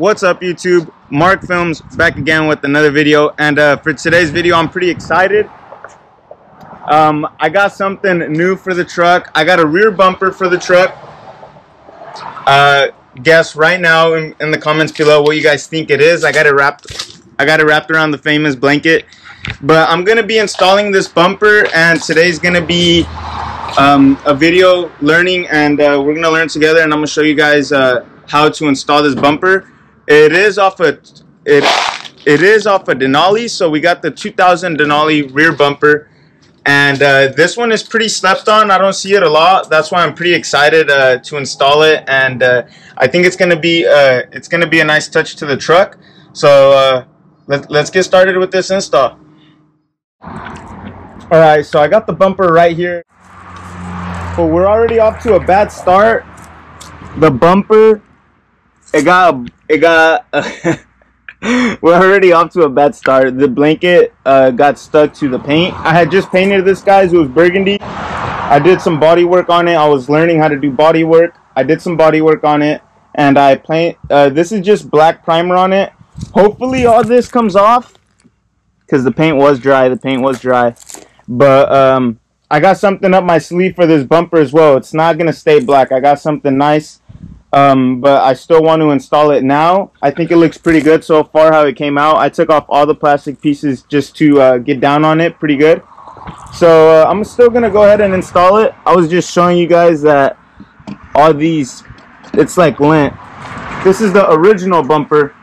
What's up, YouTube? Mark Films back again with another video, and for today's video I'm pretty excited. I got something new for the truck. I got a rear bumper for the truck. Guess right now in the comments below what you guys think it is. I got it wrapped around the famous blanket, but I'm gonna be installing this bumper, and today's gonna be a video learning, and we're gonna learn together, and I'm gonna show you guys how to install this bumper. It is off a Denali, so we got the 2000 Denali rear bumper, and this one is pretty slept on. I don't see it a lot. That's why I'm pretty excited to install it, and I think it's gonna be a nice touch to the truck. So let's get started with this install. All right, so I got the bumper right here, but we're already off to a bad start. The bumper, it got we're already off to a bad start. The blanket got stuck to the paint. I had just painted this, guys. It was burgundy. I did some body work on it. I was learning how to do body work. I did some body work on it, and I paint. This is just black primer on it. Hopefully all this comes off, because the paint was dry. But I got something up my sleeve for this bumper as well. It's not gonna stay black. I got something nice. But I still want to install it now. I think it looks pretty good so far how it came out. I took off all the plastic pieces just to get down on it pretty good. So I'm still gonna go ahead and install it. I was just showing you guys that all these, it's like lint. This is the original bumper,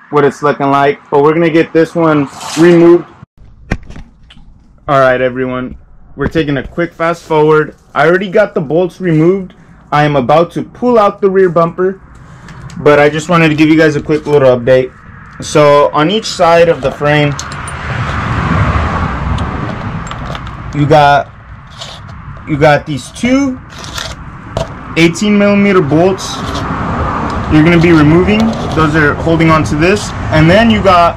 what it's looking like, but we're gonna get this one removed. Alright everyone, we're taking a quick fast forward. I already got the bolts removed. I am about to pull out the rear bumper, but I just wanted to give you guys a quick little update. So on each side of the frame, you got these two 18mm bolts you're going to be removing. Those are holding on to this, and then you got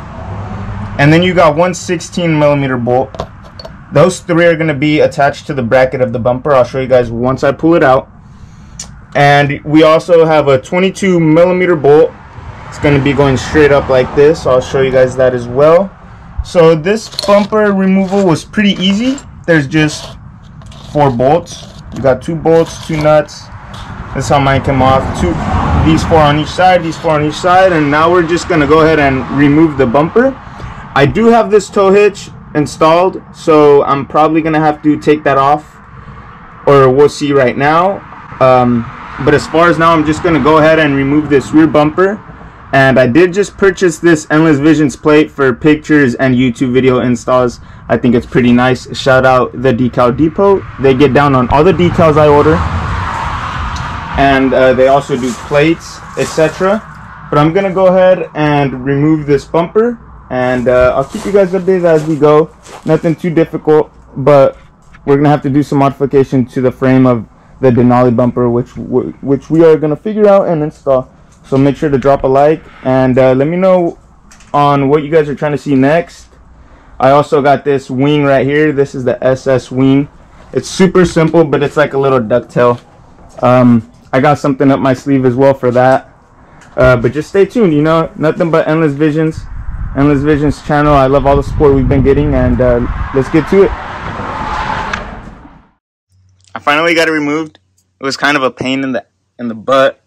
one 16mm bolt. Those three are going to be attached to the bracket of the bumper. I'll show you guys once I pull it out. And we also have a 22mm bolt. It's going to be going straight up like this. I'll show you guys that as well. So this bumper removal was pretty easy. There's just 4 bolts. You got 2 bolts, 2 nuts. That's how mine came off. These 4 on each side, these 4 on each side. And now we're just going to go ahead and remove the bumper. I do have this tow hitch installed, so I'm probably going to have to take that off, or we'll see right now. But as far as now, I'm just going to go ahead and remove this rear bumper. And I did just purchase this Endless Visions plate for pictures and YouTube video installs. I think it's pretty nice. Shout out the Decal Depot. They get down on all the decals I order. And they also do plates, etc. But I'm going to go ahead and remove this bumper. And I'll keep you guys updated as we go. Nothing too difficult, but we're going to have to do some modification to the frame of the Denali bumper, which we are going to figure out and install. So make sure to drop a like, and let me know on what you guys are trying to see next. I also got this wing right here. This is the SS wing. It's super simple, but it's like a little ducktail. I got something up my sleeve as well for that. But just stay tuned, you know, nothing but Endless Visions channel. I love all the support we've been getting, and let's get to it. I finally got it removed. It was kind of a pain in the butt,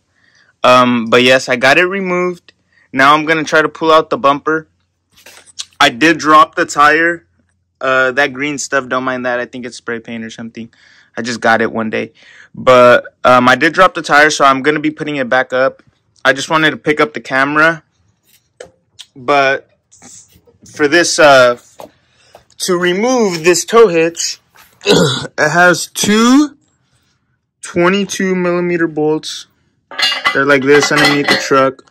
but yes, I got it removed. Now I'm gonna try to pull out the bumper. I did drop the tire. That green stuff, don't mind that. I think it's spray paint or something. I just got it one day, but I did drop the tire, so I'm gonna be putting it back up. I just wanted to pick up the camera, but for this to remove this tow hitch, it has 2 22mm bolts. They're like this underneath the truck.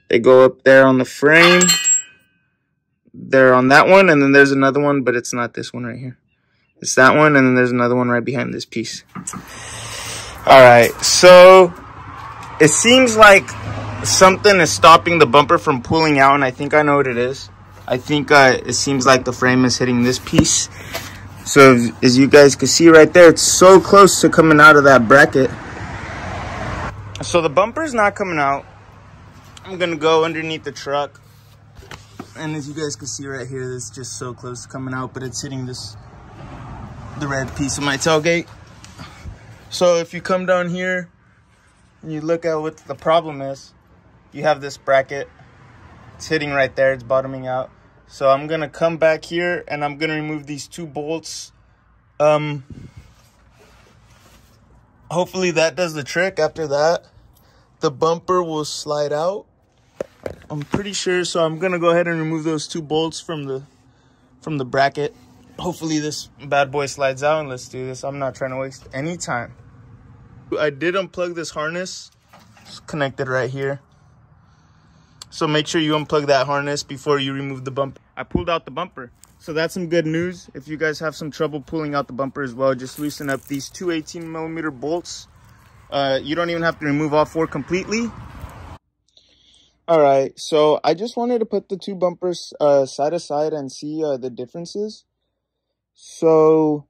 They go up there on the frame. They're on that one, and then there's another one, but it's not this one right here. It's that one, and then there's another one right behind this piece. Alright, so it seems like something is stopping the bumper from pulling out, and I think I know what it is. I think it seems like the frame is hitting this piece. So as you guys can see right there, it's so close to coming out of that bracket. So the bumper's not coming out. I'm gonna go underneath the truck. And as you guys can see right here, this is just so close to coming out, but it's hitting the red piece of my tailgate. So if you come down here and you look at what the problem is, you have this bracket. It's hitting right there, it's bottoming out. So I'm gonna come back here and I'm gonna remove these 2 bolts. Hopefully that does the trick. After that, the bumper will slide out. I'm pretty sure, so I'm gonna go ahead and remove those 2 bolts from the bracket. Hopefully this bad boy slides out, and let's do this. I'm not trying to waste any time. I did unplug this harness. It's connected right here. So make sure you unplug that harness before you remove the bumper. I pulled out the bumper. So that's some good news. If you guys have some trouble pulling out the bumper as well, just loosen up these 2 18mm bolts. You don't even have to remove all 4 completely. All right, so I just wanted to put the 2 bumpers side to side and see the differences. So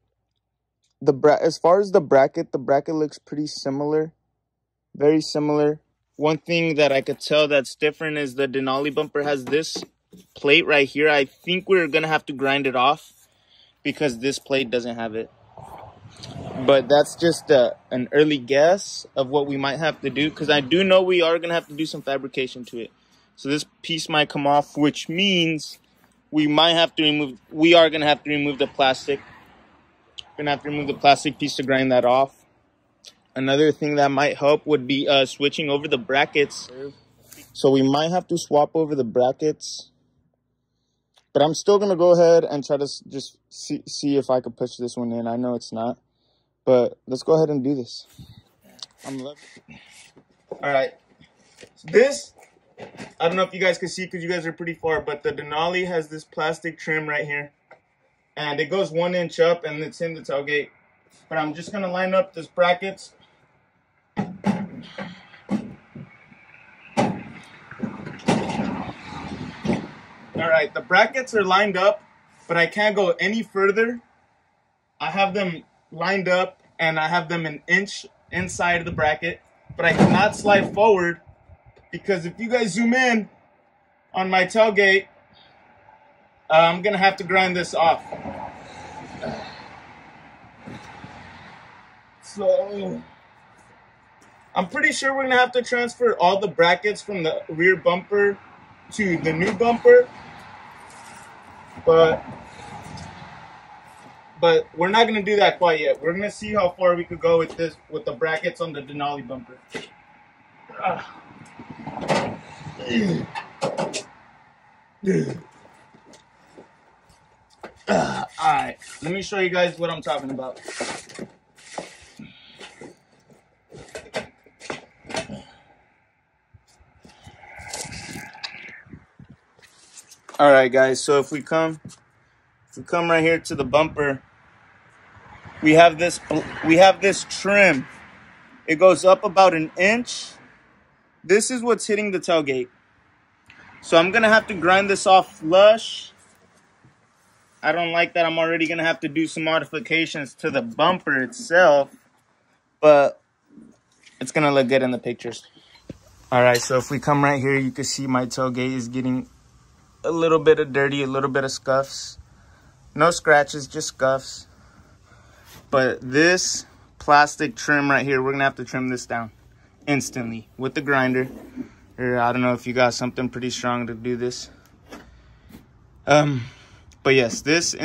as far as the bracket looks pretty similar, very similar. One thing that I could tell that's different is the Denali bumper has this plate right here. I think we're gonna have to grind it off because this plate doesn't have it. But that's just an early guess of what we might have to do, because I do know we are gonna have to do some fabrication to it. So this piece might come off, which means we are gonna have to remove the plastic. We're gonna have to remove the plastic piece to grind that off. Another thing that might help would be switching over the brackets. So we might have to swap over the brackets. But I'm still going to go ahead and try to just see if I can push this one in. I know it's not. But let's go ahead and do this. All right. This, I don't know if you guys can see because you guys are pretty far, but the Denali has this plastic trim right here. And it goes 1 inch up and it's in the tailgate. But I'm just going to line up these brackets. All right, the brackets are lined up, but I can't go any further. I have them lined up and I have them 1 inch inside the bracket, but I cannot slide forward because if you guys zoom in on my tailgate, I'm gonna have to grind this off. So I'm pretty sure we're gonna have to transfer all the brackets from the rear bumper to the new bumper, but we're not gonna do that quite yet. We're gonna see how far we could go with the brackets on the Denali bumper. Alright, let me show you guys what I'm talking about. Alright guys, so if we come right here to the bumper, we have this trim. It goes up about 1 inch. This is what's hitting the tailgate. So I'm gonna have to grind this off flush. I don't like that. I'm already gonna have to do some modifications to the bumper itself, but it's gonna look good in the pictures. All right, so if we come right here, you can see my tailgate is getting a little bit of dirty, a little bit of scuffs. No scratches, just scuffs. But this plastic trim right here, we're gonna have to trim this down instantly with the grinder. Or I don't know if you got something pretty strong to do this. But yes, this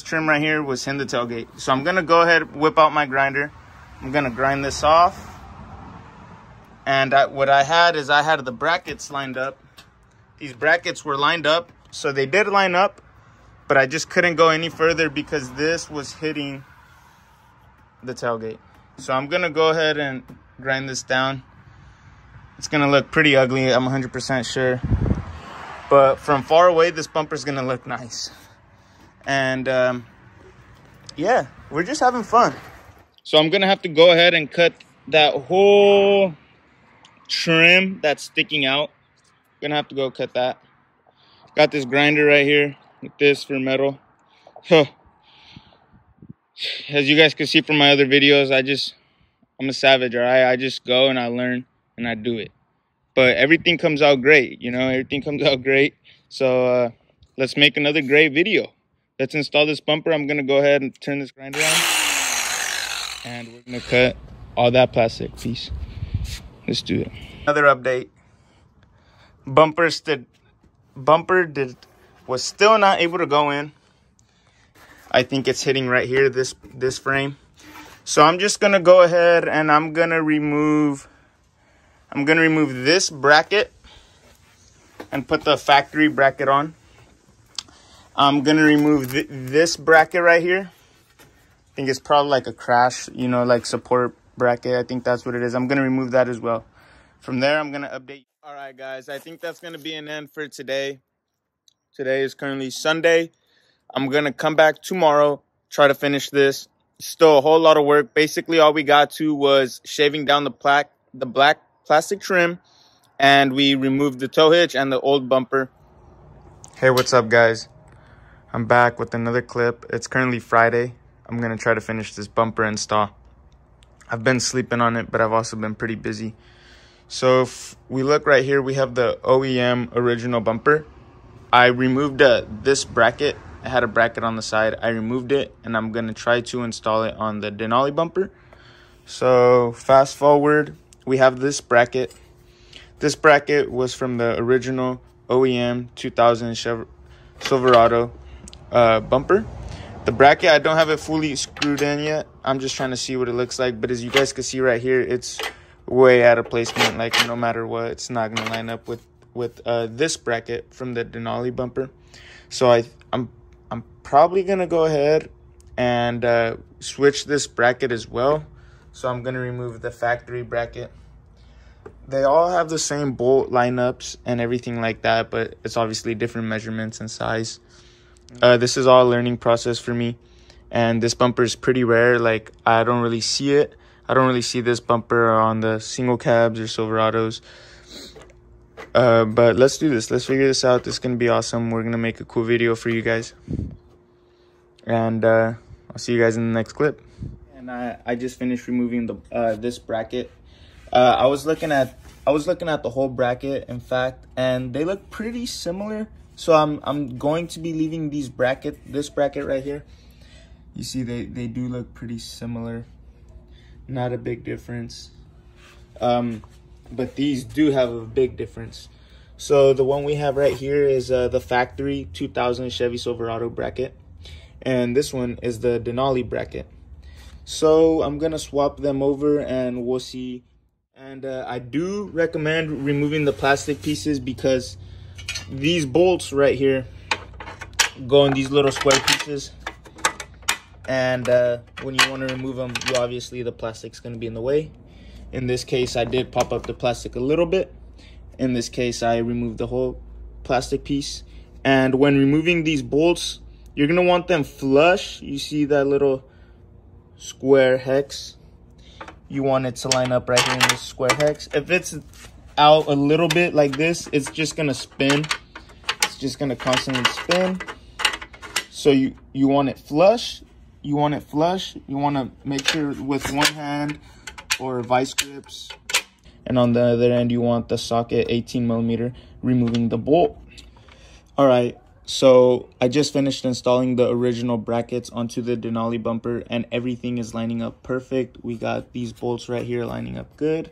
trim right here was in the tailgate. So I'm gonna go ahead, whip out my grinder. I'm gonna grind this off. And what I had the brackets lined up. These brackets were lined up, so they did line up, but I just couldn't go any further because this was hitting the tailgate. So I'm gonna go ahead and grind this down. It's gonna look pretty ugly, I'm 100% sure. But from far away, this bumper's gonna look nice. And yeah, we're just having fun. So I'm gonna have to go ahead and cut that whole trim that's sticking out. Gonna have to go cut that. Got this grinder right here with this for metal. As you guys can see from my other videos, I'm a savage, all right? I just go and I learn and I do it. but everything comes out great. You know, everything comes out great. So let's make another great video. Let's install this bumper. I'm gonna go ahead and turn this grinder on, and we're gonna cut all that plastic piece. Let's do it. Another update. Was still not able to go in. I think it's hitting right here, this frame. So I'm just gonna go ahead and I'm gonna remove this bracket and put the factory bracket on. I'm gonna remove this bracket right here. I think it's probably like a crash, you know, like support bracket. I think that's what it is. I'm gonna remove that as well. From there, I'm gonna update. All right, guys, I think that's gonna be an end for today. Today is currently Sunday. I'm gonna come back tomorrow, try to finish this. Still a whole lot of work. Basically, all we got to was shaving down the black plastic trim, and we removed the tow hitch and the old bumper. Hey, what's up, guys? I'm back with another clip. It's currently Friday. I'm gonna try to finish this bumper install. I've been sleeping on it, but I've also been pretty busy. So if we look right here, we have the OEM original bumper. I removed this bracket. I had a bracket on the side. I removed it, and I'm going to try to install it on the Denali bumper. So fast forward, we have this bracket. This bracket was from the original OEM 2000 Silverado bumper. The bracket, I don't have it fully screwed in yet. I'm just trying to see what it looks like. But as you guys can see right here, it's way out of placement. Like, no matter what, it's not going to line up with this bracket from the Denali bumper. So I'm probably gonna go ahead and switch this bracket as well. So I'm gonna remove the factory bracket. They all have the same bolt lineups and everything like that, but it's obviously different measurements and size. This is all a learning process for me, and this bumper is pretty rare. Like, I don't really see it. I don't really see this bumper on the single cabs or Silverados. But let's do this. Let's figure this out. This is going to be awesome. We're going to make a cool video for you guys. And I'll see you guys in the next clip. And I just finished removing the this bracket. I was looking at the whole bracket, in fact, and they look pretty similar. So I'm going to be leaving this bracket right here. You see, they do look pretty similar. Not a big difference. But these do have a big difference. So the one we have right here is the factory 2000 Chevy Silverado bracket, and this one is the Denali bracket. So I'm gonna swap them over and we'll see. And I do recommend removing the plastic pieces, because these bolts right here go in these little square pieces, and when you want to remove them, obviously the plastic's going to be in the way. In this case, I did pop up the plastic a little bit. In this case, I removed the whole plastic piece. And when removing these bolts, you're going to want them flush. You see that little square hex? You want it to line up right here in this square hex. If it's out a little bit like this, it's just going to spin. It's just going to constantly spin. So you want it flush. You want it flush. You want to make sure with one hand, or vice grips, and on the other end you want the socket 18mm, removing the bolt. All right, so I just finished installing the original brackets onto the Denali bumper, and everything is lining up perfect. We got these bolts right here lining up good.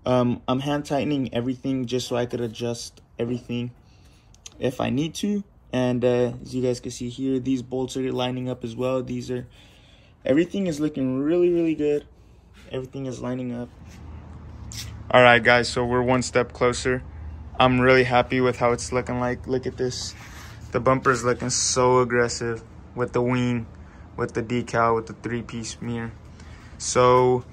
I'm hand tightening everything just so I could adjust everything if I need to. And as you guys can see here, these bolts are lining up as well. Everything is looking really good. Everything is lining up. All right, guys, so we're one step closer. I'm really happy with how it's looking like. Look at this. The bumper is looking so aggressive with the wing, with the decal, with the 3-piece mirror. So,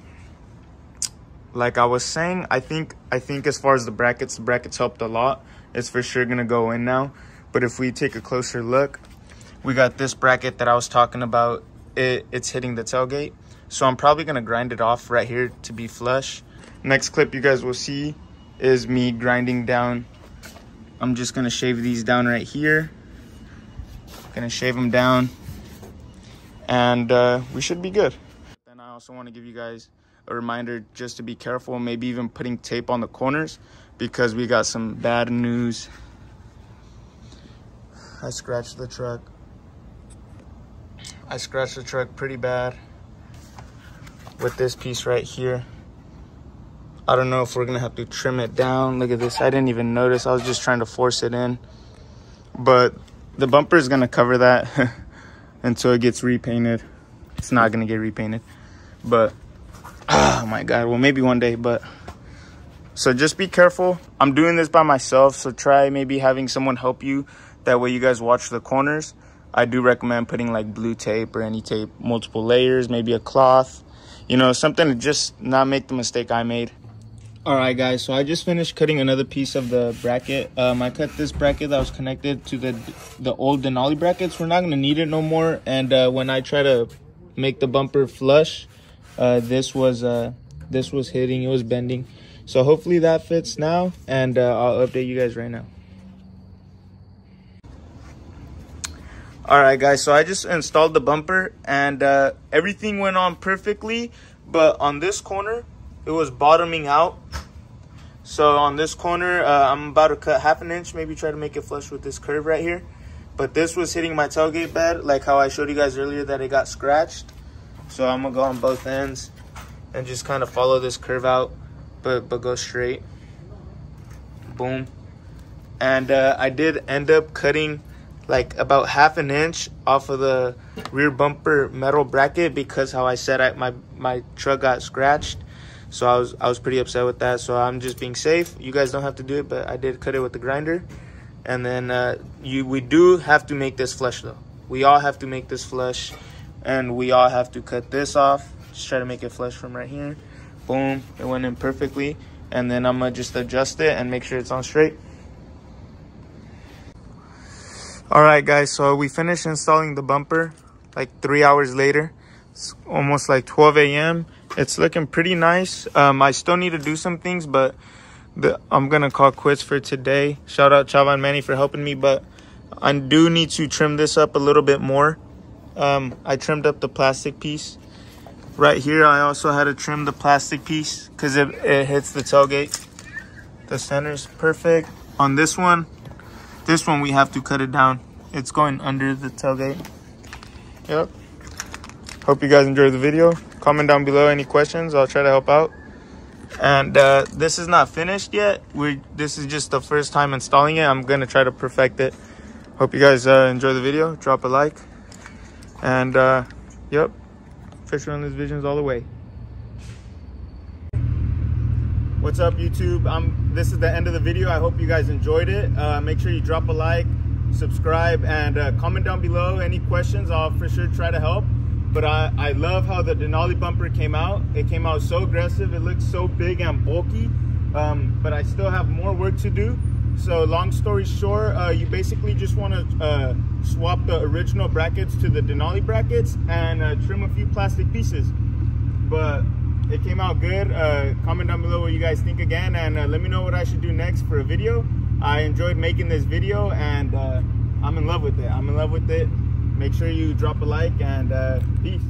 like I was saying, I think as far as the brackets helped a lot. It's for sure gonna go in now. But if we take a closer look, we got this bracket that I was talking about. It's hitting the tailgate. So I'm probably going to grind it off right here to be flush. Next clip you guys will see is me grinding down. I'm just going to shave these down right here. Going to shave them down. And we should be good. also want to give you guys a reminder just to be careful, maybe even putting tape on the corners, because we got some bad news. I scratched the truck. I scratched the truck pretty bad with this piece right here. I don't know if we're gonna have to trim it down. Look at this, I didn't even notice. I was just trying to force it in. But the bumper is gonna cover that until it gets repainted. It's not gonna get repainted, but oh my God, well, maybe one day. But so just be careful. I'm doing this by myself, so try maybe having someone help you. That way you guys watch the corners. I do recommend putting like blue tape or any tape, multiple layers, maybe a cloth, you know, something to just not make the mistake I made. All right, guys, so I just finished cutting another piece of the bracket. I cut this bracket that was connected to the old Denali brackets. We're not gonna need it no more. And when I try to make the bumper flush, this was hitting, it was bending. So hopefully that fits now, and I'll update you guys right now. All right, guys, so I just installed the bumper, and everything went on perfectly, but on this corner it was bottoming out. So on this corner, I'm about to cut 1/2 inch, maybe try to make it flush with this curve right here. But this was hitting my tailgate bed, like how I showed you guys earlier that it got scratched. So I'm gonna go on both ends and just kind of follow this curve out, but go straight. Boom. And I did end up cutting like about 1/2 inch off of the rear bumper metal bracket, because how I said my truck got scratched. So I was pretty upset with that. So I'm just being safe. You guys don't have to do it, but I did cut it with the grinder. And then we do have to make this flush though. We all have to make this flush, and we all have to cut this off. Just try to make it flush from right here. Boom, it went in perfectly. And then I'm gonna just adjust it and make sure it's on straight. All right, guys, so we finished installing the bumper like 3 hours later. It's almost like 12 a.m. It's looking pretty nice. I still need to do some things, but I'm gonna call quits for today. Shout out Chava and Manny for helping me, but I do need to trim this up a little bit more. I trimmed up the plastic piece right here. I also had to trim the plastic piece because it hits the tailgate. The center's perfect. On this one we have to cut it down. It's going under the tailgate. Yep. Hope you guys enjoyed the video. Comment down below any questions. I'll try to help out. And this is not finished yet. This is just the first time installing it. I'm gonna try to perfect it. Hope you guys enjoy the video. Drop a like. And yep, Fisher on this Visions all the way. What's up, YouTube? This is the end of the video. I hope you guys enjoyed it. Make sure you drop a like, subscribe, and comment down below any questions. I'll for sure try to help. But I love how the Denali bumper came out. It came out so aggressive. It looks so big and bulky. But I still have more work to do. So long story short, you basically just want to swap the original brackets to the Denali brackets and trim a few plastic pieces. But it came out good. Comment down below what you guys think again, and let me know what I should do next for a video. I enjoyed making this video, and I'm in love with it. I'm in love with it. Make sure you drop a like, and peace.